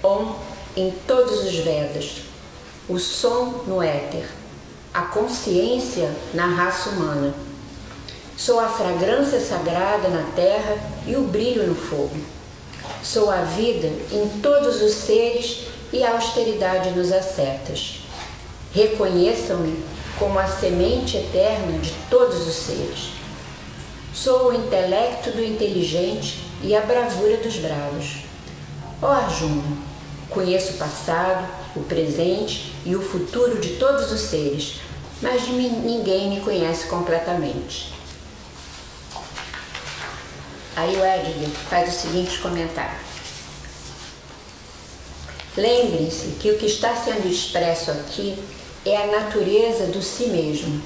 Om em todos os Vedas, o som no éter, a consciência na raça humana. Sou a fragrância sagrada na terra e o brilho no fogo. Sou a vida em todos os seres e a austeridade nos ascetas. Reconheçam-me como a semente eterna de todos os seres. Sou o intelecto do inteligente e a bravura dos bravos. Ó Arjuna, conheço o passado, o presente e o futuro de todos os seres, mas ninguém me conhece completamente. Aí o Edgar faz o seguinte comentário. Lembrem-se que o que está sendo expresso aqui é a natureza do si mesmo.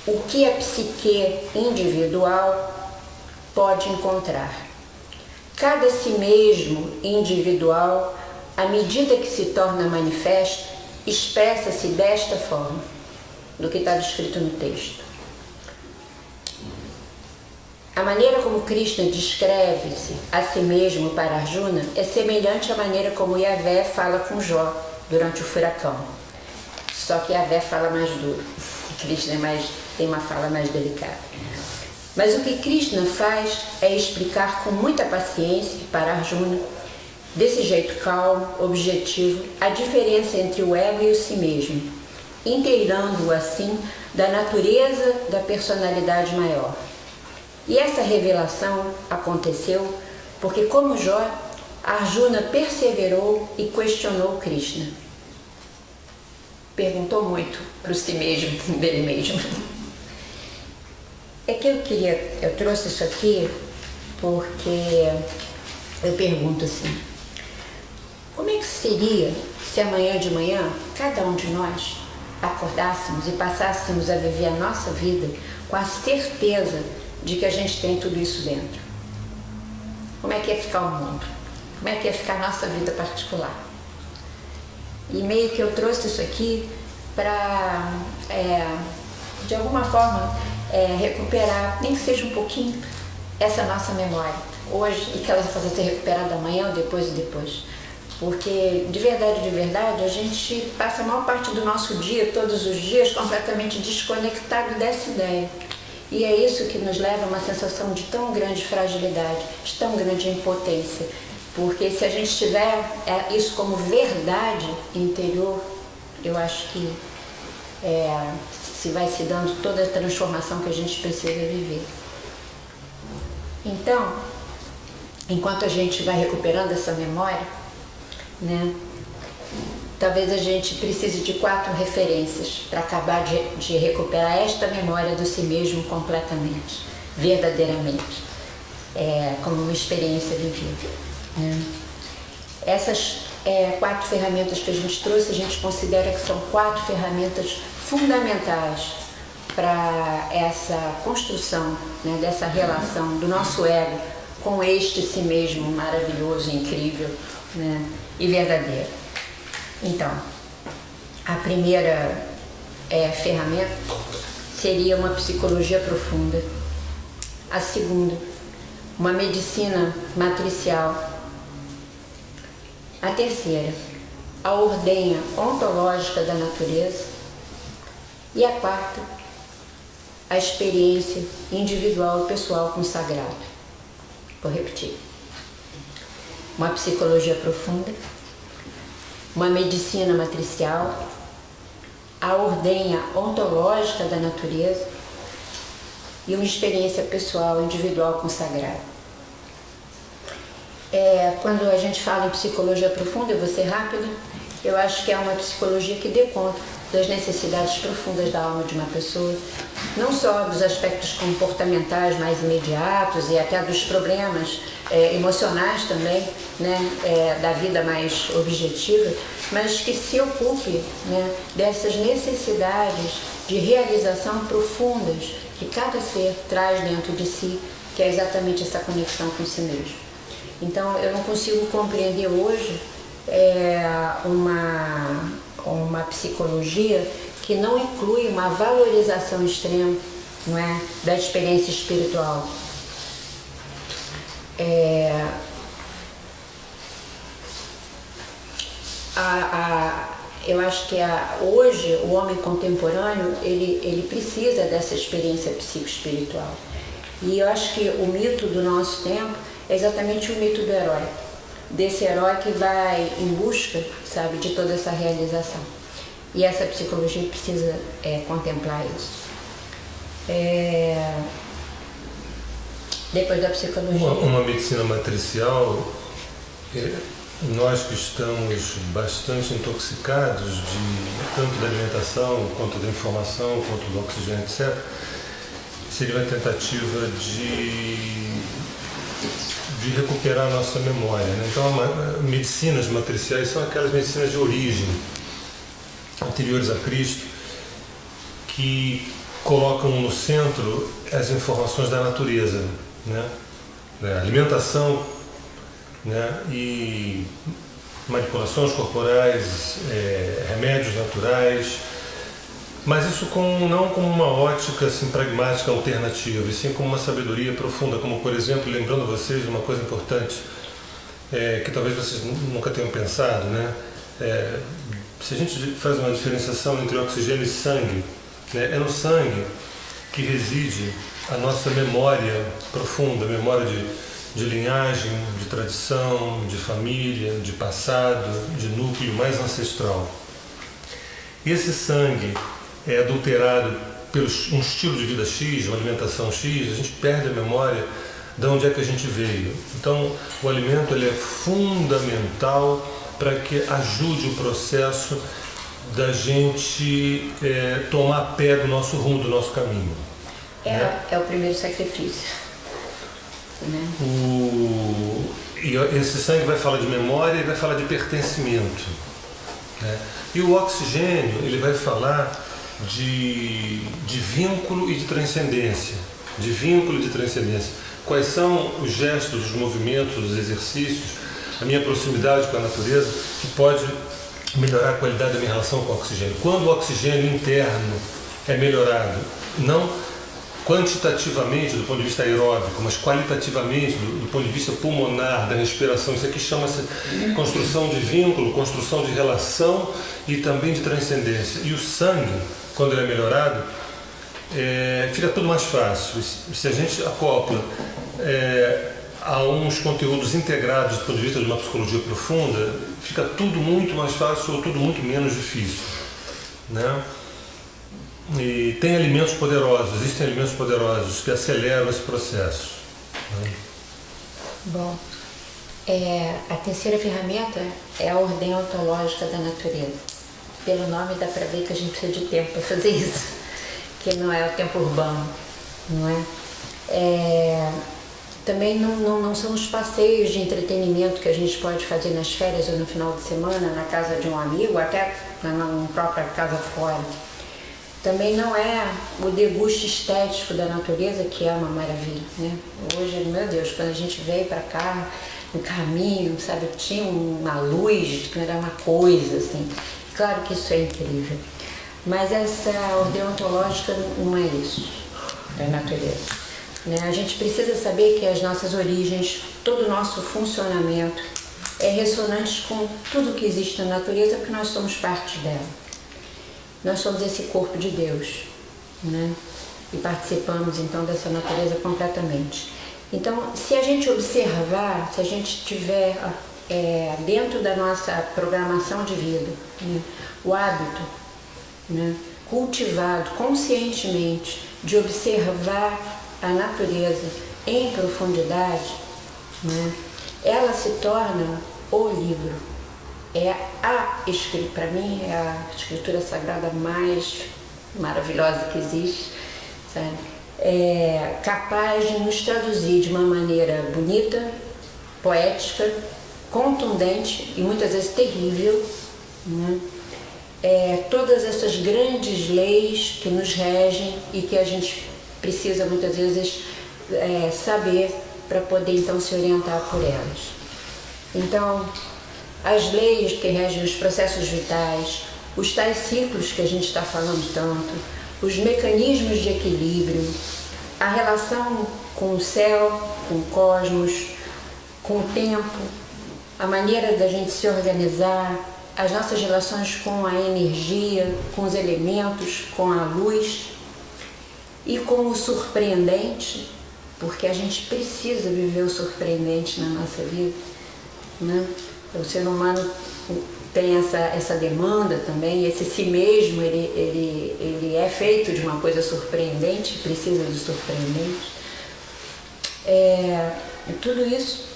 O que a psique individual pode encontrar. Cada si mesmo individual, à medida que se torna manifesto, expressa-se desta forma, do que está descrito no texto. A maneira como Krishna descreve-se a si mesmo para Arjuna é semelhante à maneira como Yahvé fala com Jó durante o furacão. Só que Yahvé fala mais duro, Krishna tem uma fala mais delicada. Mas o que Krishna faz é explicar com muita paciência para Arjuna, desse jeito calmo, objetivo, a diferença entre o ego e o si mesmo, inteirando-o assim da natureza da personalidade maior. E essa revelação aconteceu porque, como Jó, Arjuna perseverou e questionou Krishna. Perguntou muito para o si mesmo, dele mesmo. É que eu trouxe isso aqui porque eu pergunto assim, como é que seria se amanhã de manhã cada um de nós acordássemos e passássemos a viver a nossa vida com a certeza de que a gente tem tudo isso dentro? Como é que ia ficar o mundo? Como é que ia ficar a nossa vida particular? E meio que eu trouxe isso aqui para, de alguma forma, recuperar, nem que seja um pouquinho, essa nossa memória hoje e que ela vai fazer ser recuperada amanhã ou depois e depois. Porque, de verdade, a gente passa a maior parte do nosso dia, todos os dias, completamente desconectado dessa ideia. E é isso que nos leva a uma sensação de tão grande fragilidade, de tão grande impotência. Porque se a gente tiver isso como verdade interior, eu acho que se vai se dando toda a transformação que a gente precisa viver. Então, enquanto a gente vai recuperando essa memória, né, talvez a gente precise de 4 referências para acabar de recuperar esta memória do si mesmo completamente, verdadeiramente, como uma experiência vivida. Né? Essas 4 ferramentas que a gente trouxe, a gente considera que são 4 ferramentas fundamentais para essa construção, né, dessa relação do nosso ego com este si mesmo maravilhoso, incrível, né, e verdadeiro. Então, a primeira ferramenta seria uma psicologia profunda. A segunda, uma medicina matricial. A terceira, a ordenha ontológica da natureza. E a quarta, a experiência individual e pessoal com o sagrado. Vou repetir. Uma psicologia profunda, uma medicina matricial, a ordenha ontológica da natureza e uma experiência pessoal individual com o sagrado. Quando a gente fala em psicologia profunda, eu vou ser rápida, eu acho que é uma psicologia que dê conta das necessidades profundas da alma de uma pessoa, não só dos aspectos comportamentais mais imediatos e até dos problemas emocionais também, né, da vida mais objetiva, mas que se ocupe, né, dessas necessidades de realização profundas que cada ser traz dentro de si, que é exatamente essa conexão com si mesmo. Então, eu não consigo compreender hoje uma psicologia que não inclui uma valorização extrema, não é, da experiência eu acho que hoje o homem contemporâneo ele precisa dessa experiência psicoespiritual. E eu acho que o mito do nosso tempo é exatamente o mito do herói. Desse herói que vai em busca, sabe, de toda essa realização. E essa psicologia precisa contemplar isso. Depois da psicologia... Uma medicina matricial, nós que estamos bastante intoxicados tanto da alimentação, quanto da informação, quanto do oxigênio, etc., seria uma tentativa de recuperar a nossa memória, né? Então, medicinas matriciais são aquelas medicinas de origem, anteriores a Cristo, que colocam no centro as informações da natureza, né? Alimentação, né? E manipulações corporais, remédios naturais, mas isso não como uma ótica assim, pragmática alternativa, e sim como uma sabedoria profunda, como, por exemplo, lembrando vocês uma coisa importante, que talvez vocês nunca tenham pensado, né? Se a gente faz uma diferenciação entre oxigênio e sangue, né? É no sangue que reside a nossa memória profunda, memória de linhagem, de tradição, de família, de passado, de núcleo mais ancestral. E esse sangue é adulterado por um estilo de vida X, uma alimentação X, a gente perde a memória de onde é que a gente veio. Então, o alimento ele é fundamental para que ajude o processo da gente tomar pé do nosso rumo, do nosso caminho. É o primeiro sacrifício. Né? E esse sangue vai falar de memória e vai falar de pertencimento. Né? E o oxigênio ele vai falar de vínculo e de transcendência. De vínculo e de transcendência. Quais são os gestos, os movimentos, os exercícios, a minha proximidade com a natureza que pode melhorar a qualidade da minha relação com o oxigênio. Quando o oxigênio interno é melhorado, não quantitativamente do ponto de vista aeróbico, mas qualitativamente do ponto de vista pulmonar, da respiração, isso aqui chama-se construção de vínculo, construção de relação e também de transcendência. E o sangue, quando ele é melhorado, fica tudo mais fácil. Se a gente acopla a uns conteúdos integrados do ponto de vista de uma psicologia profunda, fica tudo muito mais fácil ou tudo muito menos difícil, né? E tem alimentos poderosos, existem alimentos poderosos que aceleram esse processo, né? Bom, a terceira ferramenta é a ordem ontológica da natureza. Pelo nome dá para ver que a gente precisa de tempo para fazer isso, que não é o tempo urbano, não é? Também não são os passeios de entretenimento que a gente pode fazer nas férias ou no final de semana, na casa de um amigo, até na própria casa fora. Também não é o deguste estético da natureza, que é uma maravilha, né? Hoje, meu Deus, quando a gente veio para cá, no caminho, sabe, tinha uma luz, que era uma coisa, assim. Claro que isso é incrível. Mas essa ordem ontológica não é isso, da natureza. Né? A gente precisa saber que as nossas origens, todo o nosso funcionamento é ressonante com tudo que existe na natureza, porque nós somos parte dela. Nós somos esse corpo de Deus, né? E participamos então dessa natureza completamente. Então, se a gente observar, se a gente tiver dentro da nossa programação de vida, né, o hábito, né, cultivado conscientemente de observar a natureza em profundidade, né, ela se torna o livro. Para mim, é a escritura sagrada mais maravilhosa que existe, sabe? É capaz de nos traduzir de uma maneira bonita, poética, contundente e muitas vezes terrível, né? Todas essas grandes leis que nos regem e que a gente precisa muitas vezes saber para poder então se orientar por elas. Então, as leis que regem os processos vitais, os tais ciclos que a gente está falando tanto, os mecanismos de equilíbrio, a relação com o céu, com o cosmos, com o tempo, a maneira da gente se organizar, as nossas relações com a energia, com os elementos, com a luz e com o surpreendente, porque a gente precisa viver o surpreendente na nossa vida, né? O ser humano tem essa demanda também, esse si mesmo, ele é feito de uma coisa surpreendente, precisa do surpreendente. Tudo isso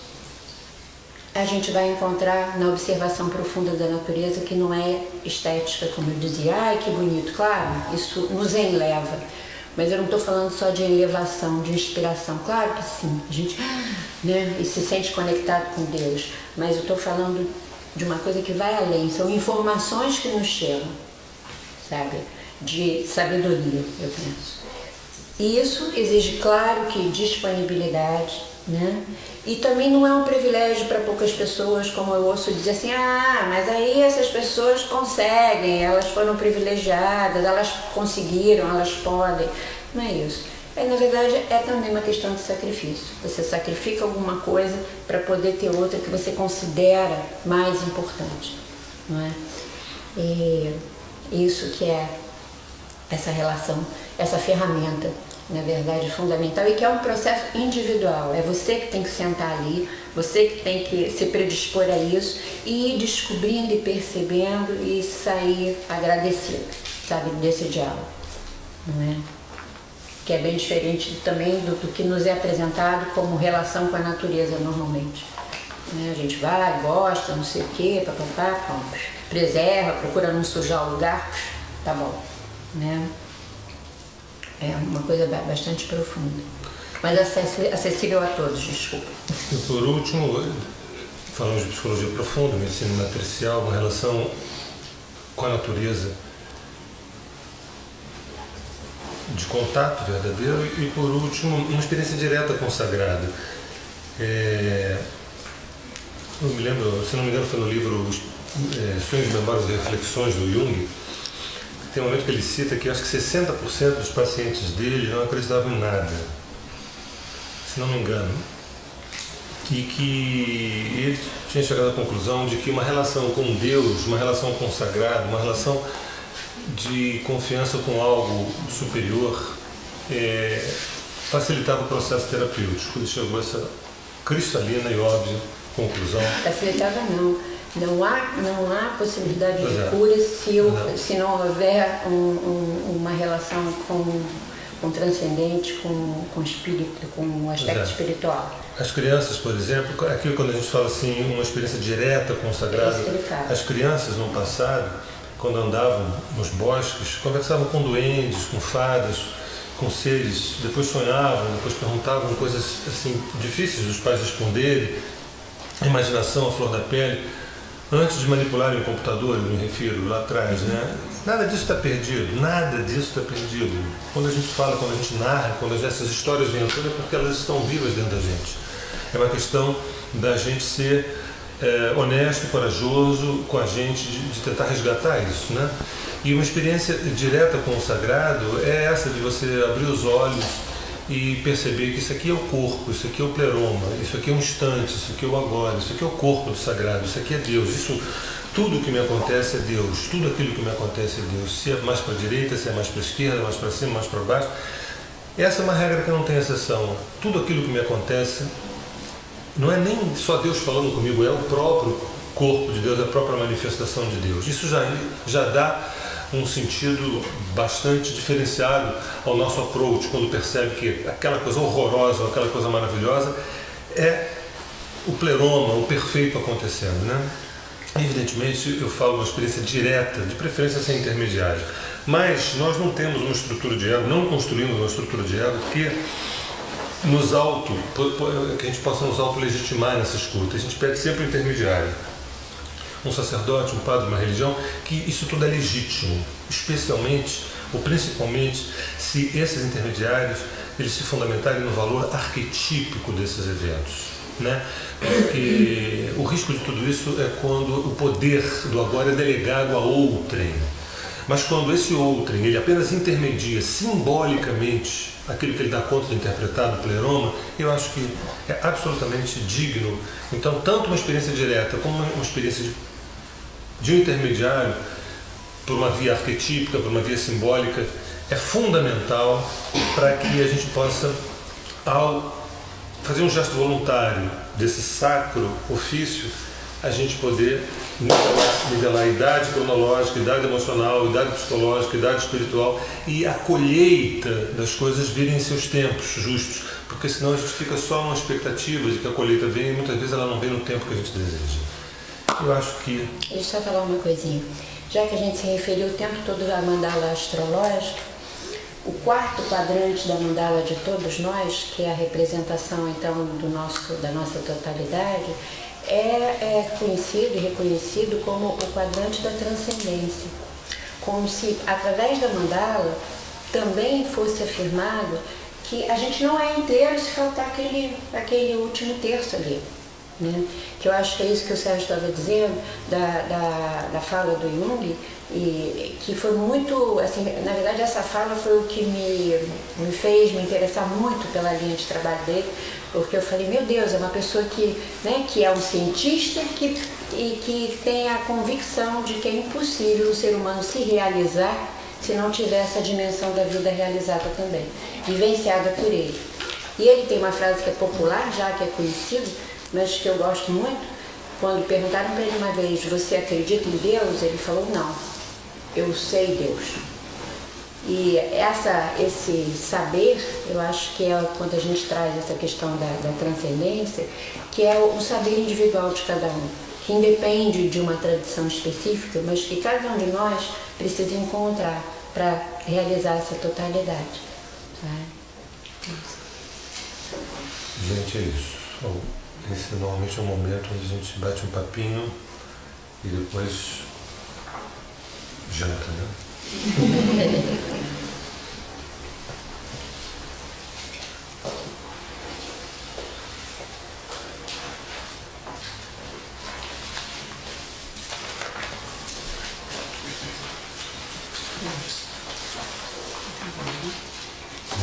a gente vai encontrar na observação profunda da natureza, que não é estética, como eu dizia. Ai, que bonito, claro, isso nos eleva. Mas eu não estou falando só de elevação, de inspiração. Claro que sim, a gente, né, e se sente conectado com Deus. Mas eu estou falando de uma coisa que vai além. São informações que nos chegam, sabe? De sabedoria, eu penso. E isso exige, claro, que disponibilidade, né? E também não é um privilégio para poucas pessoas, como eu ouço dizer assim, mas aí essas pessoas conseguem, elas foram privilegiadas, elas conseguiram, elas podem. Não é isso. Na verdade, é também uma questão de sacrifício. Você sacrifica alguma coisa para poder ter outra que você considera mais importante, não é? E isso que é essa relação, essa ferramenta, na verdade, fundamental, e que é um processo individual. É você que tem que sentar ali, você que tem que se predispor a isso e ir descobrindo e percebendo e sair agradecido, sabe, desse diálogo, não é? Que é bem diferente também do que nos é apresentado como relação com a natureza normalmente, né? A gente vai, gosta, não sei o quê, papapá, preserva, procura não sujar o lugar, tá bom, né? É uma coisa bastante profunda, mas acessível a todos, desculpa. E por último, falamos de psicologia profunda, medicina matricial, uma relação com a natureza de contato verdadeiro e, por último, uma experiência direta com o sagrado. Eu me lembro, se não me engano, foi no livro Sonhos, Memórias e Reflexões, do Jung. Tem um momento que ele cita que acho que 60% dos pacientes dele não acreditavam em nada, se não me engano, e que ele tinha chegado à conclusão de que uma relação com Deus, uma relação com o sagrado, uma relação de confiança com algo superior facilitava o processo terapêutico. Ele chegou a essa cristalina e óbvia conclusão. Facilitava não. Não há possibilidade de cura se não houver uma relação com o transcendente, com o espírito, com o aspecto espiritual. As crianças, por exemplo, aqui quando a gente fala assim, uma experiência direta com o sagrado, as crianças no passado, quando andavam nos bosques, conversavam com duendes, com fadas, com seres, depois sonhavam, depois perguntavam coisas assim difíceis dos pais responderem, a imaginação à flor da pele. Antes de manipularem o computador, eu me refiro lá atrás, né? Nada disso está perdido, nada disso está perdido. Quando a gente fala, quando a gente narra, quando essas histórias vêm à tona, é porque elas estão vivas dentro da gente. É uma questão da gente ser honesto, corajoso com a gente, de tentar resgatar isso, né? E uma experiência direta com o sagrado é essa de você abrir os olhos e perceber que isso aqui é o corpo, isso aqui é o pleroma, isso aqui é um instante, isso aqui é o agora, isso aqui é o corpo do sagrado, isso aqui é Deus, isso, tudo que me acontece é Deus, tudo aquilo que me acontece é Deus, se é mais para a direita, se é mais para a esquerda, mais para cima, mais para baixo. Essa é uma regra que não tem exceção. Tudo aquilo que me acontece não é nem só Deus falando comigo, é o próprio corpo de Deus, é a própria manifestação de Deus. Isso já dá um sentido bastante diferenciado ao nosso approach, quando percebe que aquela coisa horrorosa, aquela coisa maravilhosa é o pleroma, o perfeito acontecendo, né? Evidentemente, eu falo uma experiência direta, de preferência sem intermediário, mas nós não temos uma estrutura de ego, não construímos uma estrutura de ego que a gente possa nos auto-legitimar nessa escuta. A gente pede sempre um intermediário. Um sacerdote, um padre, uma religião, que isso tudo é legítimo, especialmente ou principalmente se esses intermediários eles se fundamentarem no valor arquetípico desses eventos, né? Porque o risco de tudo isso é quando o poder do agora é delegado a outrem, mas quando esse outrem ele apenas intermedia simbolicamente aquilo que ele dá conta de interpretar do pleroma, eu acho que é absolutamente digno. Então, tanto uma experiência direta como uma experiência de um intermediário por uma via arquetípica, por uma via simbólica, é fundamental para que a gente possa, ao fazer um gesto voluntário desse sacro ofício, a gente poder nivelar a idade cronológica, idade emocional, idade psicológica, idade espiritual e a colheita das coisas virem em seus tempos justos, porque senão a gente fica só numa expectativa de que a colheita venha e muitas vezes ela não vem no tempo que a gente deseja. Eu acho que... Deixa eu só falar uma coisinha. Já que a gente se referiu o tempo todo à mandala astrológica, o quarto quadrante da mandala de todos nós, que é a representação então da nossa totalidade, é conhecido e reconhecido como o quadrante da transcendência. Como se, através da mandala, também fosse afirmado que a gente não é inteiro se faltar aquele último terço ali. Né? Que eu acho que é isso que o Sérgio estava dizendo, da fala do Jung, e que foi muito, assim, na verdade essa fala foi o que me fez me interessar muito pela linha de trabalho dele, porque eu falei, meu Deus, é uma pessoa que é um cientista e que tem a convicção de que é impossível o ser humano se realizar se não tiver essa dimensão da vida realizada também, vivenciada por ele. E ele tem uma frase que é popular, já que é conhecido, mas que eu gosto muito. Quando perguntaram para ele uma vez, você acredita em Deus? Ele falou, não, eu sei Deus. E esse saber, eu acho que é quando a gente traz essa questão da transcendência, que é o saber individual de cada um, que independe de uma tradição específica, mas que cada um de nós precisa encontrar para realizar essa totalidade. Tá? Gente, é isso. Esse normalmente é um momento onde a gente bate um papinho e depois janta, né?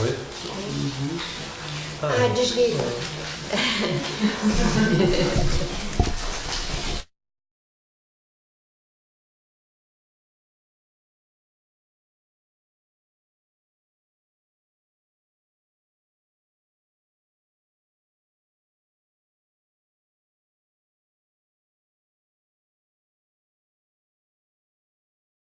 Oi? Desliga.